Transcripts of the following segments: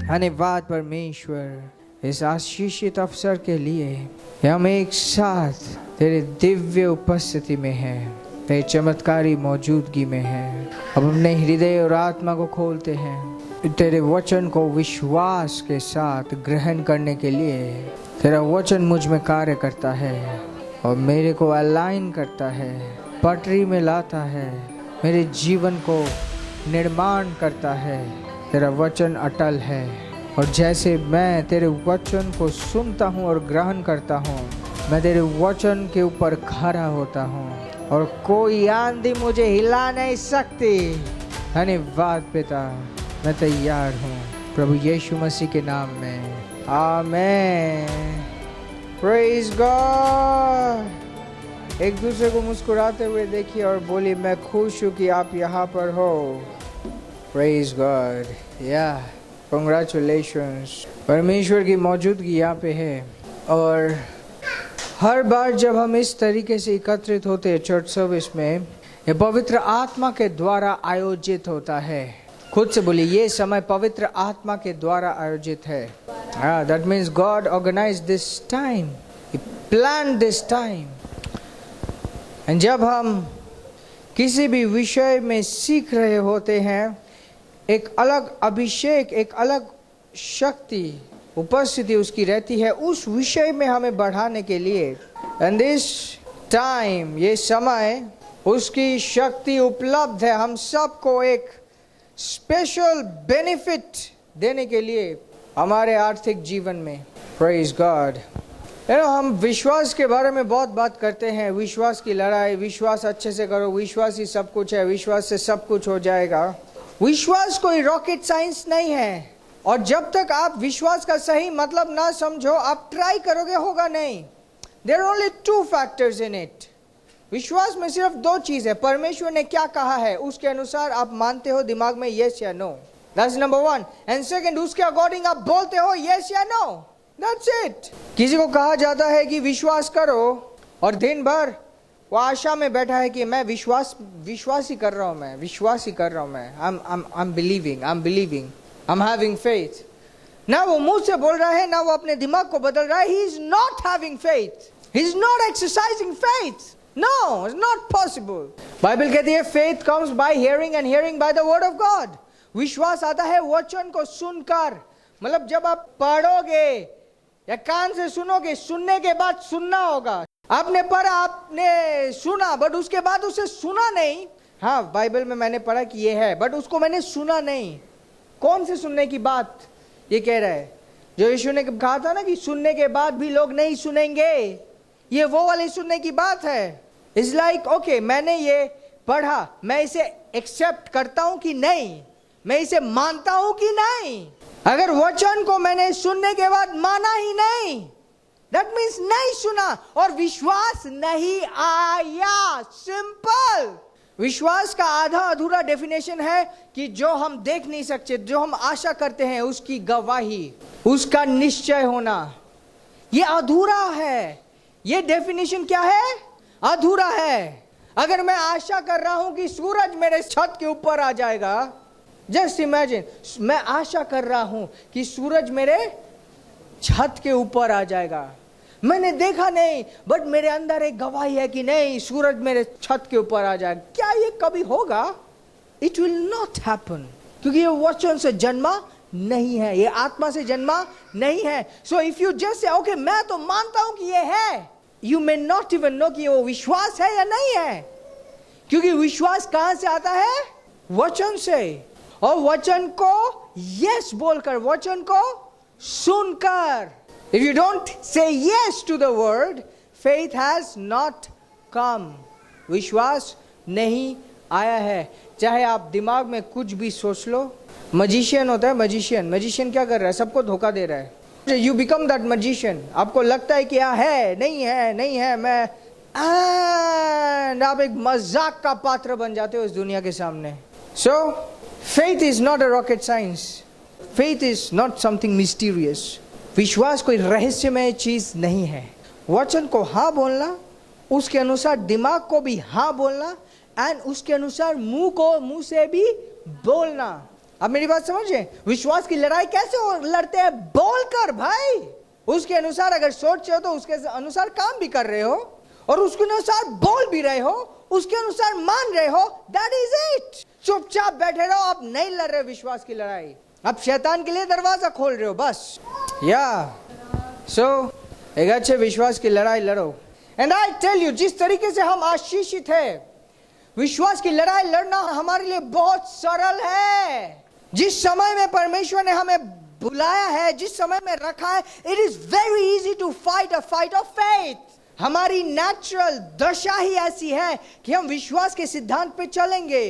धन्यवाद परमेश्वर इस आशीषित अवसर के लिए कि हम एक साथ तेरे दिव्य उपस्थिति में हैं, तेरे चमत्कारी मौजूदगी में हैं। अब अपने हृदय और आत्मा को खोलते हैं तेरे वचन को विश्वास के साथ ग्रहण करने के लिए। तेरा वचन मुझ में कार्य करता है और मेरे को अलाइन करता है, पटरी में लाता है, मेरे जीवन को निर्माण करता है। तेरा वचन अटल है और जैसे मैं तेरे वचन को सुनता हूँ और ग्रहण करता हूँ, मैं तेरे वचन के ऊपर खड़ा होता हूँ और कोई आंधी मुझे हिला नहीं सकती। धन्यवाद पिता, मैं तैयार हूँ प्रभु यीशु मसीह के नाम में। आमेन। Praise God. एक दूसरे को मुस्कुराते हुए देखिए और बोलिए, मैं खुश हूँ कि आप यहाँ पर हो। Praise God. या कंग्रेचुलेशंस। परमेश्वर की मौजूदगी यहाँ पे है और हर बार जब हम इस तरीके से एकत्रित होते हैं चर्च सर्विस में, ये पवित्र आत्मा के द्वारा आयोजित होता है। खुद से बोलिए, ये समय पवित्र आत्मा के द्वारा आयोजित है। That means God organize this time, he plan this time. And जब हम किसी भी विषय में सीख रहे होते हैं, एक अलग अभिषेक, एक अलग शक्ति, उपस्थिति उसकी रहती है उस विषय में हमें बढ़ाने के लिए। एंड दिस टाइम, ये समय, उसकी शक्ति उपलब्ध है हम सबको एक स्पेशल बेनिफिट देने के लिए हमारे आर्थिक जीवन में। Praise God. हम विश्वास के बारे में बहुत बात करते हैं, विश्वास की लड़ाई, विश्वास अच्छे से करो, विश्वास ही सब कुछ है, विश्वास से सब कुछ हो जाएगा। विश्वास कोई रॉकेट साइंस नहीं है और जब तक आप विश्वास का सही मतलब ना समझो, आप ट्राई करोगे, होगा नहीं। There are only 2 factors in it. विश्वास में सिर्फ 2 चीज है, परमेश्वर ने क्या कहा है उसके अनुसार आप मानते हो दिमाग में यस या no, that's number 1। And second, उसके अकॉर्डिंग आप बोलते हो यस या नो, दैट्स इट। किसी को कहा जाता है कि विश्वास करो और दिन भर वो आशा में बैठा है कि मैं विश्वास ही कर रहा हूं, मैं विश्वास ही कर रहा हूं, मैं I am believing, I am having faith. ना वो मुंह से बोल रहा है, ना वो अपने दिमाग को बदल रहा है। He is not having faith, he is not exercising faith. No, it's not possible. Bible कहती है faith comes by hearing and hearing by the word of God. विश्वास आता है वचन को सुनकर। मतलब जब आप पढ़ोगे या कान से सुनोगे, सुनने के बाद सुनना होगा। आपने पढ़ा, आपने सुना, बट उसके बाद उसे सुना नहीं। हाँ, बाइबल में मैंने पढ़ा कि ये है, बट उसको मैंने सुना नहीं। कौन से सुनने की बात ये कह रहा है? जो यीशु ने कहा था ना कि सुनने के बाद भी लोग नहीं सुनेंगे, ये वो वाले सुनने की बात है। इट्स लाइक ओके, मैंने ये पढ़ा, मैं इसे एक्सेप्ट करता हूं कि नहीं, मैं इसे मानता हूं कि नहीं। अगर वचन को मैंने सुनने के बाद माना ही नहीं, दैट मीन्स नहीं सुना और विश्वास नहीं आया। सिंपल। विश्वास का आधा अधूरा डेफिनेशन है कि जो हम देख नहीं सकते, जो हम आशा करते हैं, उसकी गवाही, उसका निश्चय होना, ये अधूरा है। ये डेफिनेशन क्या है? अधूरा है। अगर मैं आशा कर रहा हूं कि सूरज मेरे छत के ऊपर आ जाएगा, जस्ट इमेजिन, मैं आशा कर रहा हूं कि सूरज मेरे छत के ऊपर आ जाएगा, मैंने देखा नहीं, बट मेरे अंदर एक गवाही है कि नहीं, सूरज मेरे छत के ऊपर आ जाएगा। क्या ये कभी होगा? इट विल नॉट हैपन, क्योंकि ये वचन से जन्मा नहीं है, ये आत्मा से जन्मा नहीं है। So if you just say okay मैं तो मानता हूं कि ये है, you may not even know कि वो विश्वास है या नहीं है। क्योंकि विश्वास कहां से आता है? वचन से। और वचन को यस बोलकर, वचन को सुनकर। If you don't say yes to the word, faith has not come. विश्वास नहीं आया है। चाहे आप दिमाग में कुछ भी सोच लो। मजिशियन होता है, मजिशियन क्या कर रहा है? सबको धोखा दे रहा है। You become that magician. आपको लगता है कि है, नहीं है, मैं, and आप एक मजाक का पात्र बन जाते हो इस दुनिया के सामने। So, faith is not a rocket science. Faith is not something mysterious. विश्वास कोई रहस्यमय चीज नहीं है। वचन को हाँ बोलना, उसके अनुसार दिमाग को भी हाँ बोलना, एंड उसके अनुसार मुंह को मुंह से भी बोलना। आप मेरी बात समझे? विश्वास की लड़ाई कैसे लड़ते हैं? बोलकर भाई, उसके अनुसार अगर सोचे हो तो उसके अनुसार काम भी कर रहे हो, और उसके अनुसार बोल भी रहे हो, उसके अनुसार मान रहे हो, दैट इज इट। चुपचाप बैठे रहो, आप नहीं लड़ रहे विश्वास की लड़ाई, आप शैतान के लिए दरवाजा खोल रहे हो बस। एक अच्छे विश्वास की लड़ाई लड़ो। एंड आई टेल यू, जिस तरीके से हम आशीषित है, विश्वास की लड़ाई लड़ना हमारे लिए बहुत सरल है। जिस समय में परमेश्वर ने हमें बुलाया है, जिस समय में रखा है, it is very easy to fight a fight of faith. हमारी नेचुरल दशा ही ऐसी है कि हम विश्वास के सिद्धांत पे चलेंगे।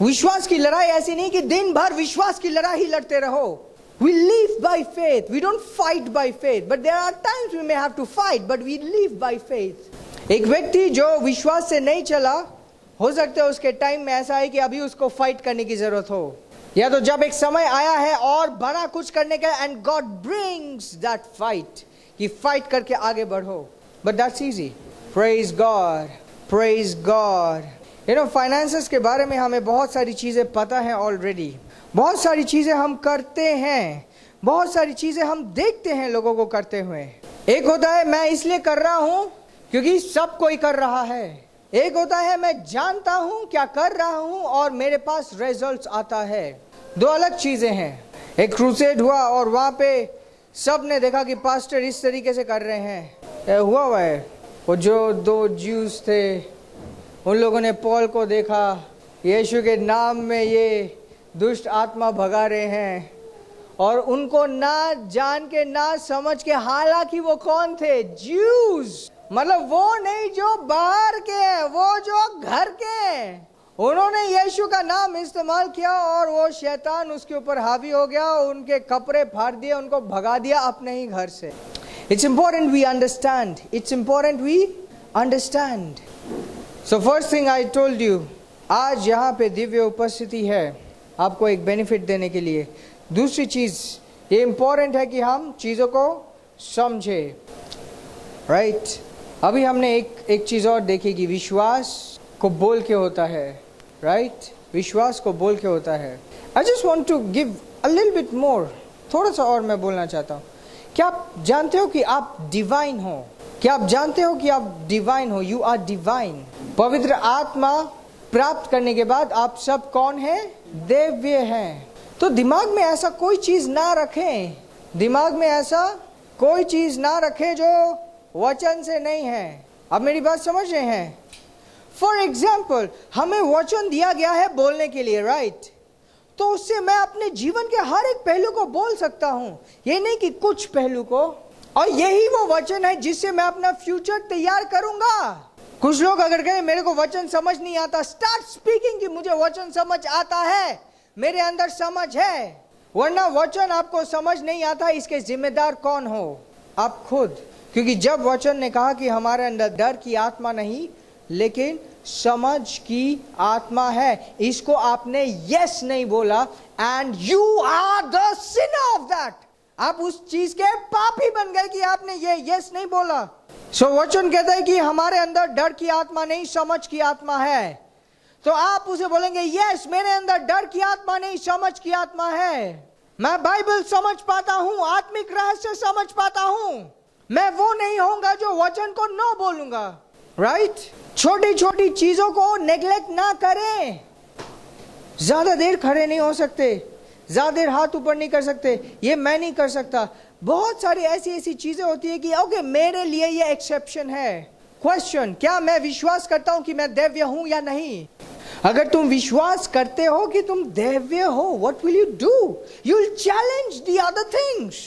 विश्वास की लड़ाई ऐसी नहीं कि दिन भर विश्वास की लड़ाई ही लड़ते रहो। We live by faith. We don't fight by faith. But there are times we may have to fight, but we live by faith. एक व्यक्ति जो विश्वास से नहीं चला, हो सकता है उसके टाइम में ऐसा है कि अभी उसको फाइट करने की जरूरत हो, या तो जब एक समय आया है और बड़ा कुछ करने का, and God brings that fight, कि फाइट करके आगे बढ़ो। But that's easy. Praise God. Praise God. You know, finances के बारे में हमें बहुत सारी चीजें पता है ऑलरेडी। बहुत सारी चीजें हम करते हैं, बहुत सारी चीजें हम देखते हैं लोगों को करते हुए। एक होता है मैं इसलिए कर रहा हूं क्योंकि सब कोई कर रहा है। एक होता है मैं जानता हूं क्या कर रहा हूं और मेरे पास रिजल्ट्स आता है। दो अलग चीजें हैं। एक क्रूसेड हुआ और वहां पे सब ने देखा कि पास्टर इस तरीके से कर रहे हैं। हुआ है वो जो दो ज्यूस थे, उन लोगों ने पॉल को देखा, यीशु के नाम में ये दुष्ट आत्मा भगा रहे हैं, और उनको ना जान के ना समझ के, हालांकि वो कौन थे? ज्यूस। मतलब वो नहीं जो बाहर के हैं, वो जो घर के हैं। उन्होंने यीशु का नाम इस्तेमाल किया और वो शैतान उसके ऊपर हावी हो गया, उनके कपड़े फाड़ दिए, उनको भगा दिया अपने ही घर से। It's important we understand. It's important we understand. So first thing I told you, आज यहाँ पे दिव्य उपस्थिति है आपको एक बेनिफिट देने के लिए। दूसरी चीज ये इंपॉर्टेंट है कि हम चीजों को समझे, राइट? अभी हमने एक चीज और देखी कि विश्वास को बोल के होता है, राइट? विश्वास को बोल के होता है। I just want to give a little bit more, थोड़ा सा और मैं बोलना चाहता हूँ। क्या आप जानते हो कि आप डिवाइन हो? क्या आप जानते हो कि आप डिवाइन हो? You are divine. पवित्र आत्मा प्राप्त करने के बाद आप सब कौन है? दिव्य हैं। तो दिमाग में ऐसा कोई चीज ना रखें, दिमाग में ऐसा कोई चीज ना रखें जो वचन से नहीं है। अब मेरी बात समझ रहे हैं? फॉर एग्जाम्पल, हमें वचन दिया गया है बोलने के लिए, राइट? तो उससे मैं अपने जीवन के हर एक पहलू को बोल सकता हूं, ये नहीं कि कुछ पहलू को। और यही वो वचन है जिससे मैं अपना फ्यूचर तैयार करूंगा। कुछ लोग अगर कहें मेरे को वचन समझ नहीं आता, स्टार्ट स्पीकिंग कि मुझे वचन समझ आता है, मेरे अंदर समझ है। वरना वचन आपको समझ नहीं आता, इसके जिम्मेदार कौन हो? आप खुद। क्योंकि जब वचन ने कहा कि हमारे अंदर डर की आत्मा नहीं लेकिन समझ की आत्मा है, इसको आपने यस नहीं बोला, and you are the sinner of that. आप उस चीज के पापी बन गए कि आपने ये यस नहीं बोला। सो वचन कहता है कि हमारे अंदर डर की आत्मा नहीं, समझ की आत्मा है। तो आप उसे बोलेंगे यस, मेरे अंदर डर की आत्मा नहीं, समझ की आत्मा है। मैं बाइबल समझ पाता हूं, आत्मिक रहस्य समझ पाता हूं। मैं वो नहीं होऊंगा जो वचन को नो बोलूंगा, राइट? छोटी छोटी चीजों को नेग्लेक्ट ना करें। ज्यादा देर खड़े नहीं हो सकते, ज्यादा देर हाथ ऊपर नहीं कर सकते, ये मैं नहीं कर सकता। बहुत सारी ऐसी चीजें होती है कि ओके मेरे लिए ये एक्सेप्शन है। क्वेश्चन, क्या मैं विश्वास करता हूं कि मैं दिव्य हूं या नहीं? अगर तुम विश्वास करते हो कि तुम दिव्य हो, what will you do? You will challenge the other things.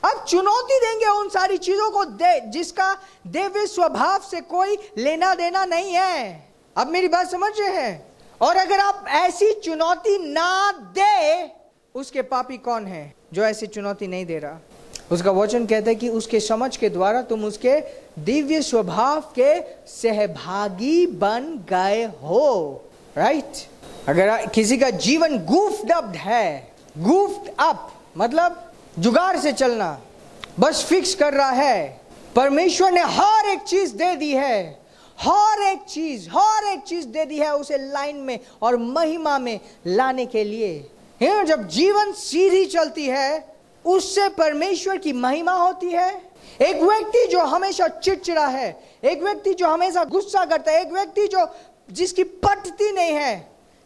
अब चुनौती देंगे उन सारी चीजों को जिसका दिव्य स्वभाव से कोई लेना देना नहीं है। अब मेरी बात समझ रहे हैं? और अगर आप ऐसी चुनौती ना दे, उसके पापी कौन है जो ऐसी चुनौती नहीं दे रहा? उसका वचन कहता है कि उसके समझ के द्वारा तुम उसके दिव्य स्वभाव के सहभागी बन गए हो, राइट? अगर किसी का जीवन गूफ्ड अप है, गूफ्ड अप मतलब जुगाड़ से चलना, बस फिक्स कर रहा है, परमेश्वर ने हर एक चीज दे दी है, हर एक चीज दे दी है उसे लाइन में और महिमा में लाने के लिए। जब जीवन सीधी चलती है उससे परमेश्वर की महिमा होती है। एक व्यक्ति जो हमेशा चिड़चिड़ा है, एक व्यक्ति जो हमेशा गुस्सा करता है, एक व्यक्ति जो जिसकी पटती नहीं है,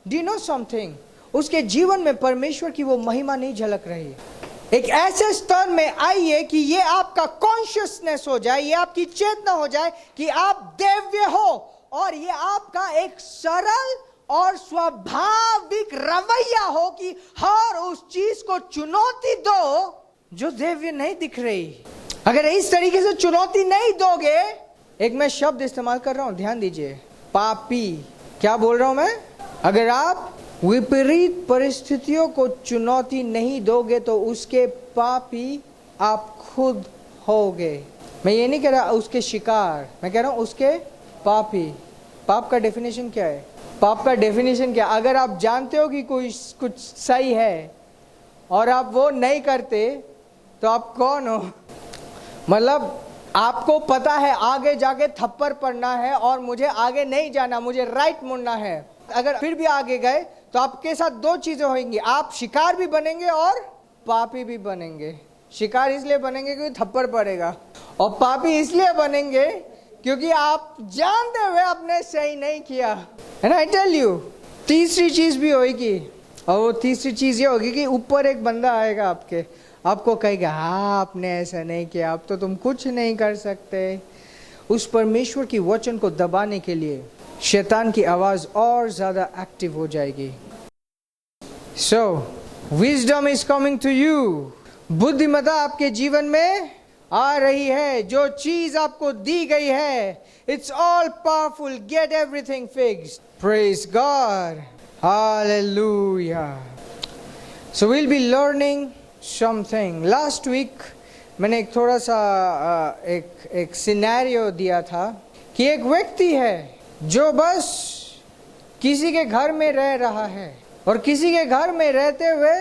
डू यू नो समथिंग, उसके जीवन में परमेश्वर की वो महिमा नहीं झलक रही। एक ऐसे स्तर में आइए कि ये आपका कॉन्शियसनेस हो जाए, ये आपकी चेतना हो जाए कि आप दिव्य हो, और ये आपका एक सरल और स्वाभाविक रवैया हो कि हर उस चीज को चुनौती दो जो दिव्य नहीं दिख रही। अगर इस तरीके से चुनौती नहीं दोगे, एक मैं शब्द इस्तेमाल कर रहा हूं, ध्यान दीजिए, पापी। क्या बोल रहा हूं मैं? अगर आप विपरीत परिस्थितियों को चुनौती नहीं दोगे तो उसके पापी आप खुद होगे। मैं ये नहीं कह रहा उसके शिकार, मैं कह रहा हूं उसके पापी। पाप का डेफिनेशन क्या है? पाप का डेफिनेशन क्या? अगर आप जानते हो कि कुछ सही है और आप वो नहीं करते तो आप कौन हो? मतलब आपको पता है आगे जाके थप्पड़ पड़ना है और मुझे आगे नहीं जाना, मुझे राइट मुड़ना है। अगर फिर भी आगे गए तो आपके साथ दो चीजें होंगी, आप शिकार भी बनेंगे और पापी भी बनेंगे। शिकार इसलिए बनेंगे क्योंकि थप्पड़ पड़ेगा, और पापी इसलिए बनेंगे क्योंकि आप जानते हुए आपने सही नहीं किया। एंड आई टेल यू, तीसरी चीज भी होगी, और वो तीसरी चीज ये होगी कि ऊपर एक बंदा आएगा आपको कहेगा, हाँ आपने ऐसा नहीं किया, अब तो तुम कुछ नहीं कर सकते। उस परमेश्वर की वचन को दबाने के लिए शैतान की आवाज और ज्यादा एक्टिव हो जाएगी। So wisdom is coming to you. बुद्धिमत्ता आपके जीवन में आ रही है। जो चीज आपको दी गई है, it's all powerful, get everything fixed. Praise God, hallelujah. So will be learning something. Last week मैंने एक थोड़ा सा एक सिनेरियो दिया था कि एक व्यक्ति है जो बस किसी के घर में रह रहा है, और किसी के घर में रहते हुए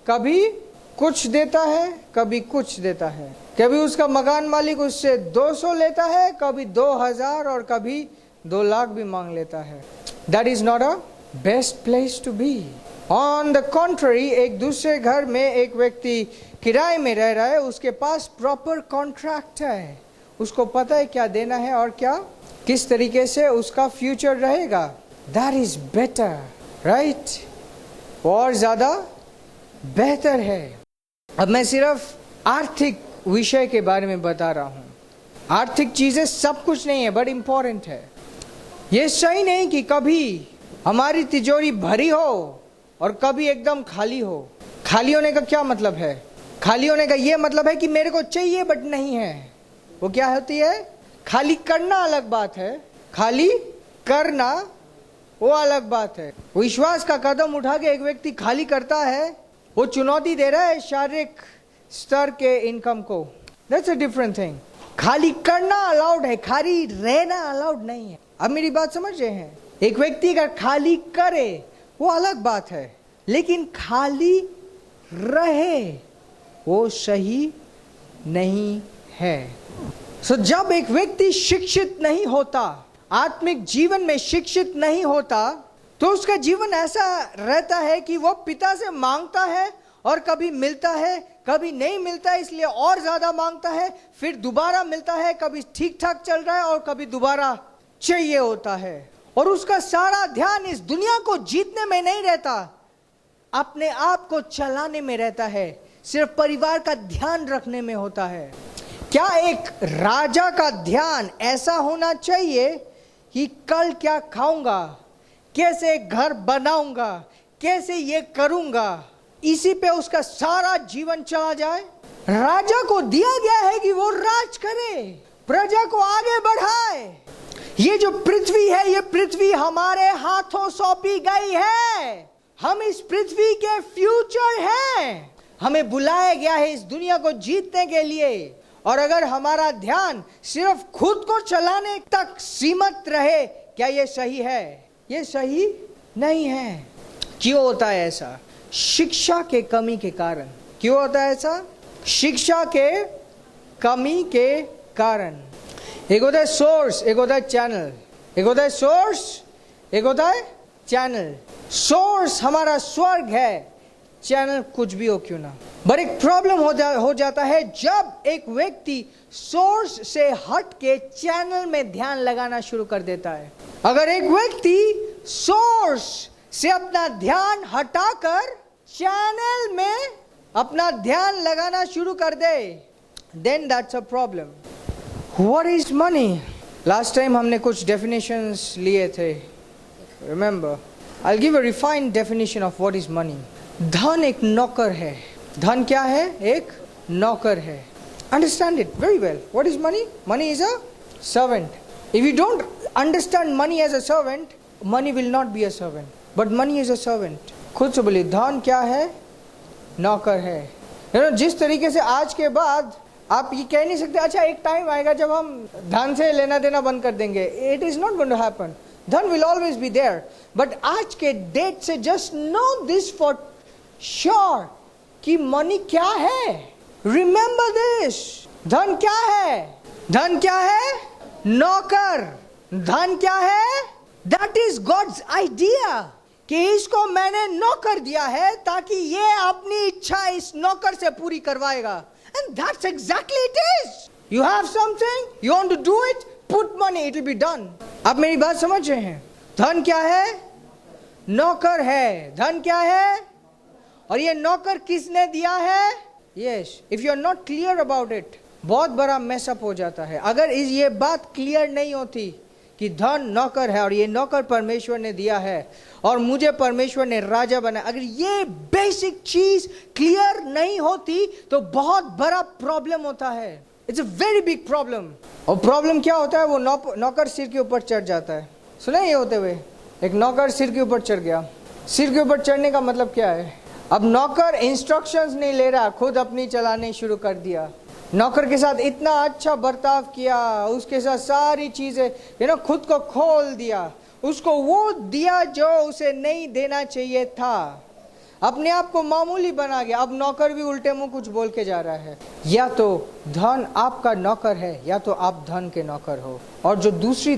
कभी कुछ देता है, कभी कुछ देता है। कभी उसका मकान मालिक उससे 200 लेता है, कभी 2000, और कभी 2 लाख भी मांग लेता है। That is not a best place to be. On the contrary, एक दूसरे घर में एक व्यक्ति किराए में रह रहा है, उसके पास प्रॉपर कॉन्ट्रैक्ट है, उसको पता है क्या देना है और क्या किस तरीके से उसका फ्यूचर रहेगा। That is better, right? और ज्यादा बेहतर है। अब मैं सिर्फ आर्थिक विषय के बारे में बता रहा हूं। आर्थिक चीजें सब कुछ नहीं है, बट इंपॉर्टेंट है। ये सही नहीं कि कभी हमारी तिजोरी भरी हो और कभी एकदम खाली हो। खाली होने का क्या मतलब है? खाली होने का ये मतलब है कि मेरे को चाहिए बट नहीं है। वो क्या होती है? खाली करना अलग बात है, खाली करना वो अलग बात है। विश्वास का कदम उठा के एक व्यक्ति खाली करता है, वो चुनौती दे रहा है शारीरिक स्तर के इनकम को। That's a different thing. खाली करना अलाउड है, खाली रहना अलाउड नहीं है। अब मेरी बात समझ रहे हैं? एक व्यक्ति अगर खाली करे वो अलग बात है, लेकिन खाली रहे वो सही नहीं है। सो जब एक व्यक्ति शिक्षित नहीं होता, आत्मिक जीवन में शिक्षित नहीं होता, तो उसका जीवन ऐसा रहता है कि वो पिता से मांगता है और कभी मिलता है, कभी नहीं मिलता है, इसलिए और ज्यादा मांगता है, फिर दोबारा मिलता है, कभी ठीक ठाक चल रहा है और कभी दोबारा चाहिए होता है। और उसका सारा ध्यान इस दुनिया को जीतने में नहीं रहता, अपने आप को चलाने में रहता है, सिर्फ परिवार का ध्यान रखने में होता है। क्या एक राजा का ध्यान ऐसा होना चाहिए कि कल क्या खाऊंगा, कैसे घर बनाऊंगा, कैसे ये करूंगा, इसी पे उसका सारा जीवन चला जाए? राजा को दिया गया है कि वो राज करे, प्रजा को आगे बढ़ाए। ये जो पृथ्वी है, ये पृथ्वी हमारे हाथों सौंपी गई है। हम इस पृथ्वी के फ्यूचर हैं। हमें बुलाया गया है इस दुनिया को जीतने के लिए। और अगर हमारा ध्यान सिर्फ खुद को चलाने तक सीमित रहे, क्या ये सही है? ये सही नहीं है। क्यों होता है ऐसा? शिक्षा के कमी के कारण। क्यों होता है ऐसा? शिक्षा के कमी के कारण। एक होता है सोर्स, एक होता है चैनल। एक होता है सोर्स, एक होता है चैनल। सोर्स हमारा स्वर्ग है, चैनल कुछ भी हो क्यों ना। पर एक प्रॉब्लम हो जाता है जब एक व्यक्ति सोर्स से हट के चैनल में ध्यान लगाना शुरू कर देता है। अगर एक व्यक्ति सोर्स से अपना ध्यान हटाकर चैनल में अपना ध्यान लगाना शुरू कर दे, then that's a problem. What is money? Last time हमने कुछ definitions लिए थे. Remember, I'll give a refined definition of what is money. धन एक नौकर है. धन क्या है? एक नौकर है. Understand it very well. What is money? Money is a servant. If you don't understand money as a servant, money will not be a servant. But money is a servant. खुद से बोलिए, धन क्या है? नौकर है। जिस तरीके से आज के बाद आप ये कह नहीं सकते अच्छा एक टाइम आएगा जब हम धन से लेना देना बंद कर देंगे। It is not going to happen. धन will always be there. But आज के डेट से just know this for sure कि मनी क्या है। रिमेंबर दिस, धन क्या है? धन क्या है? नौकर। धन क्या है? दैट इज गॉड्स आइडिया कि इसको मैंने नौकर दिया है ताकि ये अपनी इच्छा इस नौकर से पूरी करवाएगा। And that's exactly it is. You have something, you want to do it, put money, it will be done. आप मेरी बात समझ रहे हैं? धन क्या है? नौकर है। धन क्या है? और ये नौकर किसने दिया है? Yes. If you are not clear about it, बहुत बड़ा मैसअप हो जाता है। अगर ये बात क्लियर नहीं होती कि धन नौकर है और ये नौकर परमेश्वर ने दिया है और मुझे परमेश्वर ने राजा बनाया, अगर ये बेसिक चीज क्लियर नहीं होती तो बहुत बड़ा प्रॉब्लम होता है। It's a very big problem. और प्रॉब्लम क्या होता है? वो नौकर सिर के ऊपर चढ़ जाता है। सुना ये होते हुए? एक नौकर सिर के ऊपर चढ़ गया। सिर के ऊपर चढ़ने का मतलब क्या है? अब नौकर इंस्ट्रक्शंस नहीं ले रहा, खुद अपनी चलाने शुरू कर दिया। नौकर के साथ इतना अच्छा बर्ताव किया, उसके साथ सारी चीजें खुद को खोल दिया, उसको वो दिया जो उसे नहीं देना चाहिए था, अपने आप को मामूली बना गया। अब नौकर भी उल्टे मुंह कुछ बोल के जा रहा है। या तो धन आपका नौकर है या तो आप धन के नौकर हो। और जो दूसरी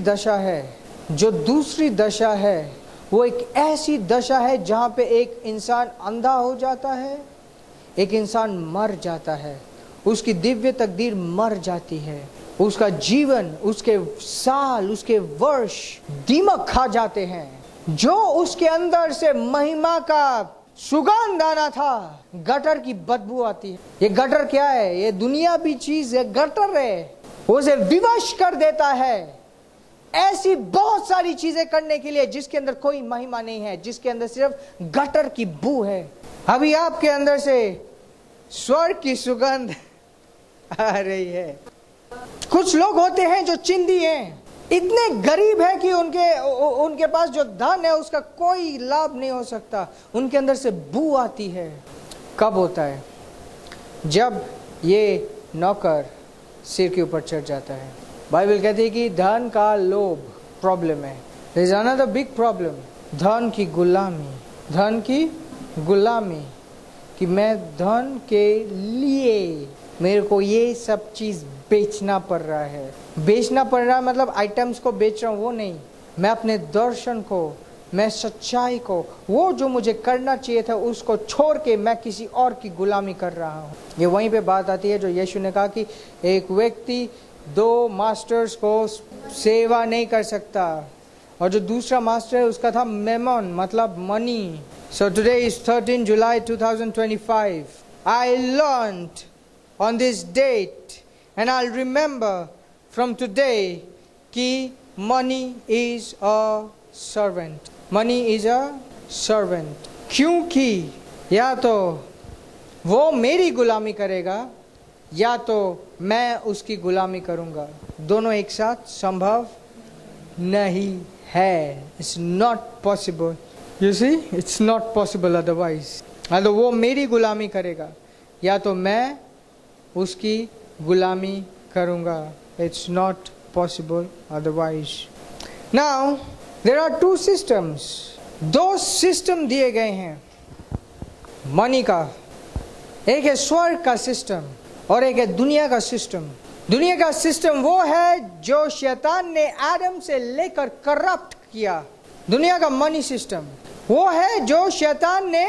दशा है वो एक ऐसी दशा है जहां पे एक इंसान अंधा हो जाता है, एक इंसान मर जाता है, उसकी दिव्य तकदीर मर जाती है, उसका जीवन, उसके साल, उसके वर्ष दीमक खा जाते हैं। जो उसके अंदर से महिमा का सुगंध आना था, गटर की बदबू आती है। ये गटर क्या है? ये दुनिया भी चीज है, गटर है। उसे विवश कर देता है ऐसी बहुत सारी चीजें करने के लिए जिसके अंदर कोई महिमा नहीं है, जिसके अंदर सिर्फ गटर की बू है। अभी आपके अंदर से स्वर्ग की सुगंध आ रही है। कुछ लोग होते हैं जो चिंदी हैं, इतने गरीब है कि उनके पास जो धन है उसका कोई लाभ नहीं हो सकता, उनके अंदर से बू आती है। कब होता है? जब ये नौकर सिर के ऊपर चढ़ जाता है। बाइबल कहती है कि धन का लोभ प्रॉब्लम है। There is another big problem, धन की गुलामी। धन की गुलामी कि मैं धन के लिए मेरे को ये सब चीज बेचना पड़ रहा है। बेचना पड़ रहा है मतलब आइटम्स को बेच रहा हूँ, वो नहीं। मैं अपने दर्शन को, मैं सच्चाई को, वो जो मुझे करना चाहिए था उसको छोड़ के मैं किसी और की गुलामी कर रहा हूँ। ये वहीं पे बात आती है जो यीशु ने कहा कि एक व्यक्ति दो मास्टर्स को सेवा नहीं कर सकता। और जो दूसरा मास्टर है उसका था मेमोन, मतलब money. So today is 13 July 2025। I learned on this date and I'll remember from today कि money is a servant. Money is a servant. क्योंकि या तो वो मेरी गुलामी करेगा या तो मैं उसकी गुलामी करूंगा। दोनों एक साथ संभव नहीं है। It's not possible. You see, it's not possible otherwise. या तो वो मेरी गुलामी करेगा या तो मैं उसकी गुलामी करूंगा। It's not possible otherwise. Now, there are two systems. दो सिस्टम दिए गए हैं मनी का। एक है स्वर्ग का सिस्टम और एक है दुनिया का सिस्टम। दुनिया का सिस्टम वो है जो शैतान ने आदम से लेकर करप्ट किया। दुनिया का मनी सिस्टम वो है जो शैतान ने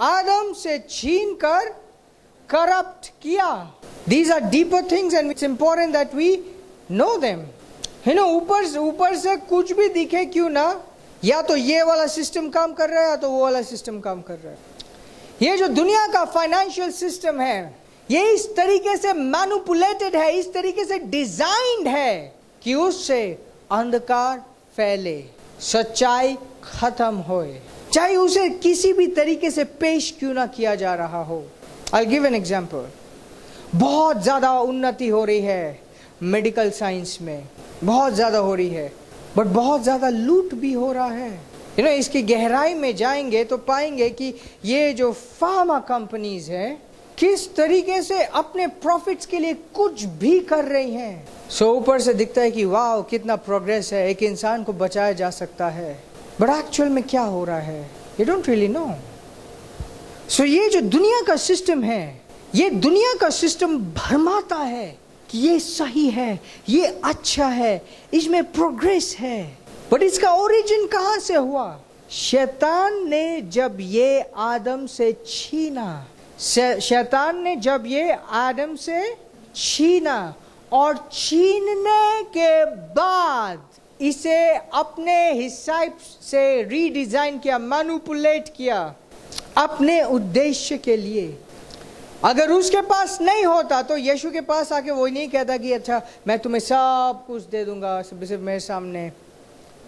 आदम से छीन कर करप्ट किया। These are deeper things and it's important that we know them. ऊपर से कुछ भी दिखे क्यों ना, या तो ये वाला सिस्टम काम कर रहा है या तो वो वाला सिस्टम काम कर रहा है। ये जो दुनिया का फाइनेंशियल सिस्टम है, ये इस तरीके से मैनिपुलेटेड है, इस तरीके से डिजाइन्ड है कि उससे अंधकार फैले, सच्चाई खत्म होए, चाहे उसे किसी भी तरीके से पेश क्यों ना किया जा रहा हो। I'll give an example. बहुत ज्यादा उन्नति हो रही है मेडिकल साइंस में, बहुत ज्यादा हो रही है, बट बहुत ज्यादा लूट भी हो रहा है। इसकी गहराई में जाएंगे तो पाएंगे कि ये जो फार्मा कंपनीज हैं किस तरीके से अपने प्रॉफिट्स के लिए कुछ भी कर रही हैं। ऊपर से दिखता है कि वाह कितना प्रोग्रेस है, एक इंसान को बचाया जा सकता है, बट एक्चुअल में क्या हो रहा है यू डोंट रियली नो। ये जो दुनिया का सिस्टम है, ये दुनिया का सिस्टम भरमाता है कि ये सही है, ये अच्छा है, इसमें प्रोग्रेस है, बट इसका ओरिजिन कहां से हुआ? शैतान ने जब ये आदम से छीना, शैतान ने जब ये आदम से छीना और छीनने के बाद इसे अपने हिसाब से रीडिजाइन किया, मैनिपुलेट किया अपने उद्देश्य के लिए। अगर उसके पास नहीं होता तो यीशु के पास आके वो नहीं कहता कि अच्छा मैं तुम्हें सब कुछ दे दूंगा, सिर्फ मेरे सामने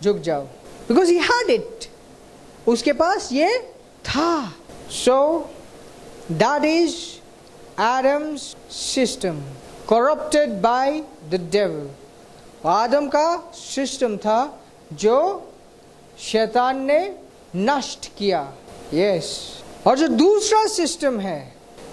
झुक जाओ, बिकॉज ही हैड इट, उसके पास ये था। So that is Adam's system corrupted by the devil. आदम का सिस्टम था जो शैतान ने नष्ट किया। यस और जो दूसरा सिस्टम है,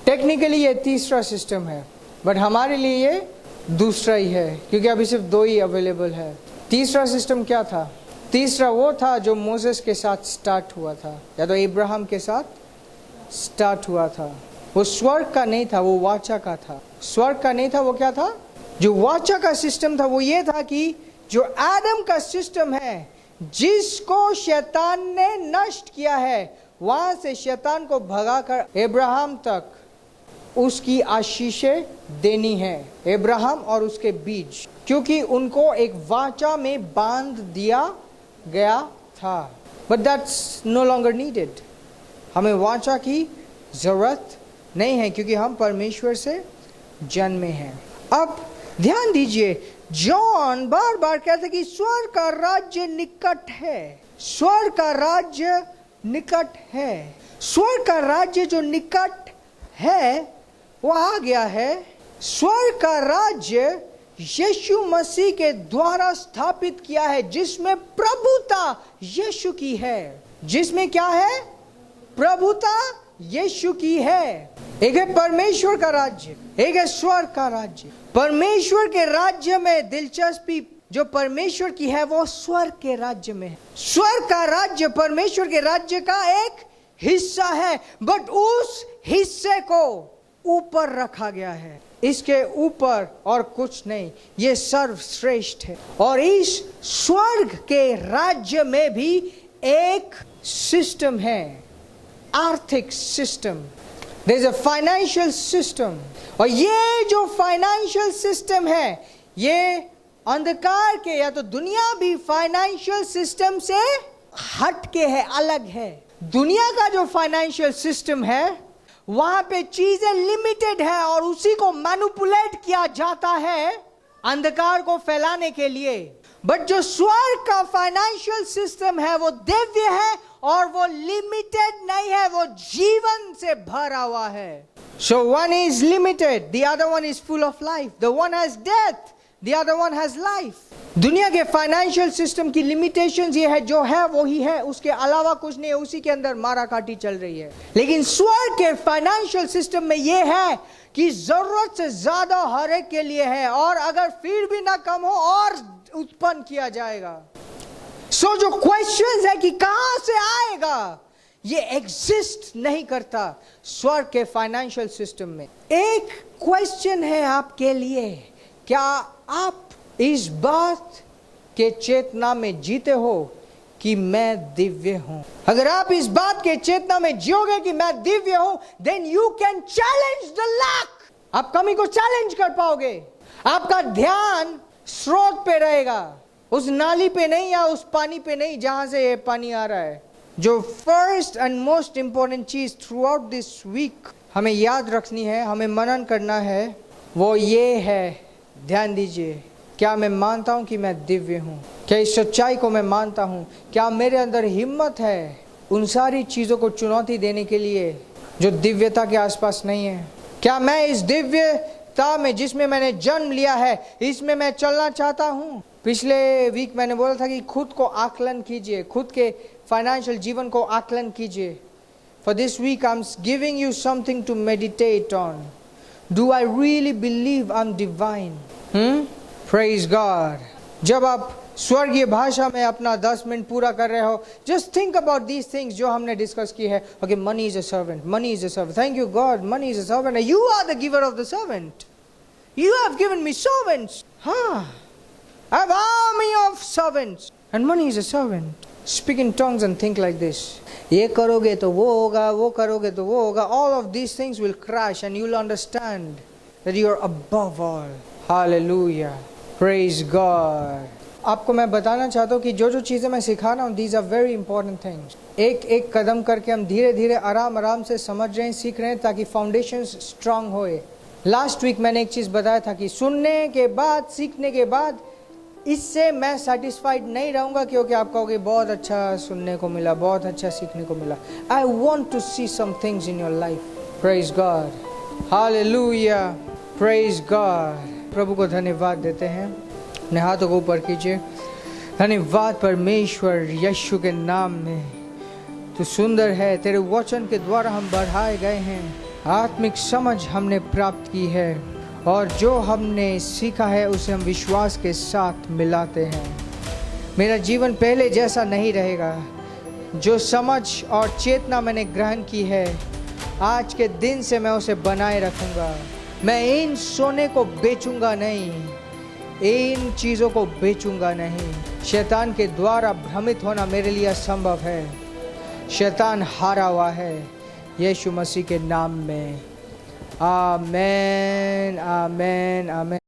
टेक्निकली ये तीसरा सिस्टम है, बट हमारे लिए ये दूसरा ही है क्योंकि अभी सिर्फ दो ही अवेलेबल है। तीसरा सिस्टम क्या था? तीसरा वो था जो मोसेस के साथ स्टार्ट हुआ था, या तो इब्राहिम के साथ स्टार्ट हुआ था। वो स्वर्ग का नहीं था, वो वाचा का था। स्वर्ग का नहीं था, वो क्या था? जो वाचा का सिस्टम था वो ये था कि जो आदम का सिस्टम है जिसको शैतान ने नष्ट किया है, वहां से शैतान को भगाकर इब्राहिम तक उसकी आशीषें देनी है, इब्राहिम और उसके बीज, क्योंकि उनको एक वाचा में बांध दिया गया था। But that's no longer needed. हमें वाचा की जरूरत नहीं है क्योंकि हम परमेश्वर से जन्मे हैं। अब ध्यान दीजिए, जॉन बार बार कहते कि स्वर्ग का राज्य निकट है, स्वर्ग का राज्य निकट है। स्वर्ग का राज्य जो निकट है वो आ गया है। स्वर्ग का राज्य यीशु मसीह के द्वारा स्थापित किया है, जिसमें प्रभुता यीशु की है। जिसमें क्या है? प्रभुता यीशु की है। एक है परमेश्वर का राज्य, एक है स्वर्ग का राज्य। परमेश्वर के राज्य में दिलचस्पी जो परमेश्वर की है वो स्वर्ग के राज्य में है। स्वर्ग का राज्य परमेश्वर के राज्य का एक हिस्सा है, बट उस हिस्से को ऊपर रखा गया है, इसके ऊपर और कुछ नहीं, ये सर्वश्रेष्ठ है। और इस स्वर्ग के राज्य में भी एक सिस्टम है, आर्थिक system. There is a financial system, और ये जो फाइनेंशियल सिस्टम है ये अंधकार के या तो दुनिया भी फाइनेंशियल सिस्टम से हट के है, अलग है। दुनिया का जो फाइनेंशियल सिस्टम है वहां पे चीजें लिमिटेड है और उसी को मैनिपुलेट किया जाता है अंधकार को फैलाने के लिए। बट जो स्वर्ग का फाइनेंशियल सिस्टम है वो दिव्य है और वो लिमिटेड नहीं है, वो जीवन से भरा हुआ है। So one is limited, the other one is full of life. The one has death, the other one has life. दुनिया के फाइनेंशियल सिस्टम की लिमिटेशंस ये है, जो है वो ही है, उसके अलावा कुछ नहीं है, उसी के अंदर मारा काटी चल रही है। लेकिन स्वर्ग के फाइनेंशियल सिस्टम में ये है कि जरूरत से ज्यादा हर एक के लिए है, और अगर फिर भी ना कम हो और उत्पन्न किया जाएगा। सो जो क्वेश्चन है कि कहां से आएगा, ये एग्जिस्ट नहीं करता स्वर्ग के फाइनेंशियल सिस्टम में। एक क्वेश्चन है आपके लिए, क्या आप इस बात के चेतना में जीते हो कि मैं दिव्य हूं। अगर आप इस बात के चेतना में जियोगे कि मैं दिव्य हूं, then you can challenge the lack. आप कमी को चैलेंज कर पाओगे। आपका ध्यान स्रोत पे रहेगा, उस नाली पे नहीं या उस पानी पे नहीं जहां से ये पानी आ रहा है। जो फर्स्ट एंड मोस्ट इंपॉर्टेंट चीज थ्रू आउट दिस वीक हमें याद रखनी है, हमें मनन करना है, वो ये है, ध्यान दीजिए, क्या मैं मानता हूं कि मैं दिव्य हूं? क्या इस सच्चाई को मैं मानता हूं? क्या मेरे अंदर हिम्मत है उन सारी चीजों को चुनौती देने के लिए जो दिव्यता के आसपास नहीं है? क्या मैं इस दिव्यता में जिसमें मैंने जन्म लिया है, इसमें मैं चलना चाहता हूं? पिछले वीक मैंने बोला था कि खुद को आकलन कीजिए, खुद के फाइनेंशियल जीवन को आकलन कीजिए। For this week I'm giving you something to meditate on. Do I really believe I'm divine? Praise God. जब आप स्वर्गीय भाषा में अपना 10 मिनट पूरा कर रहे हो, just think about these things जो हमने डिस्कस की है। Okay, money is a servant. Money is a servant. Thank you God. Money is a servant. You are the giver of the servant. You have given me servants. I have army of servants. And money is a servant. Speak in tongues and think like this. ये करोगे तो वो होगा, वो करोगे तो वो होगा. All of these things will crash and you will understand that you are above all. Hallelujah. Praise God. आपको मैं बताना चाहता हूँ कि जो जो चीज़ें मैं सिखा रहा हूँ, these are very important things. एक एक कदम करके हम धीरे धीरे आराम आराम से समझ रहे हैं, सीख रहे हैं, ताकि फाउंडेशंस स्ट्रांग होए. लास्ट वीक मैंने एक चीज़ बताया था कि सुनने के बाद, सीखने के बाद इससे मैं सेटिस्फाइड नहीं रहूँगा, क्योंकि आप कहोगे बहुत अच्छा सुनने को मिला, बहुत अच्छा सीखने को मिला. I want to see some things in your life. Praise God. हालेलुया. Praise God. प्रभु को धन्यवाद देते हैं. अपने हाथों को ऊपर कीजिए. धन्यवाद परमेश्वर यीशु के नाम में. तू सुंदर है. तेरे वचन के द्वारा हम बढ़ाए गए हैं. आत्मिक समझ हमने प्राप्त की है और जो हमने सीखा है उसे हम विश्वास के साथ मिलाते हैं. मेरा जीवन पहले जैसा नहीं रहेगा. जो समझ और चेतना मैंने ग्रहण की है, आज के दिन से मैं उसे बनाए रखूंगा. मैं इन सोने को बेचूंगा नहीं, इन चीज़ों को बेचूंगा नहीं. शैतान के द्वारा भ्रमित होना मेरे लिए असंभव है. शैतान हारा हुआ है यीशु मसीह के नाम में. आमेन, आमेन, आमेन.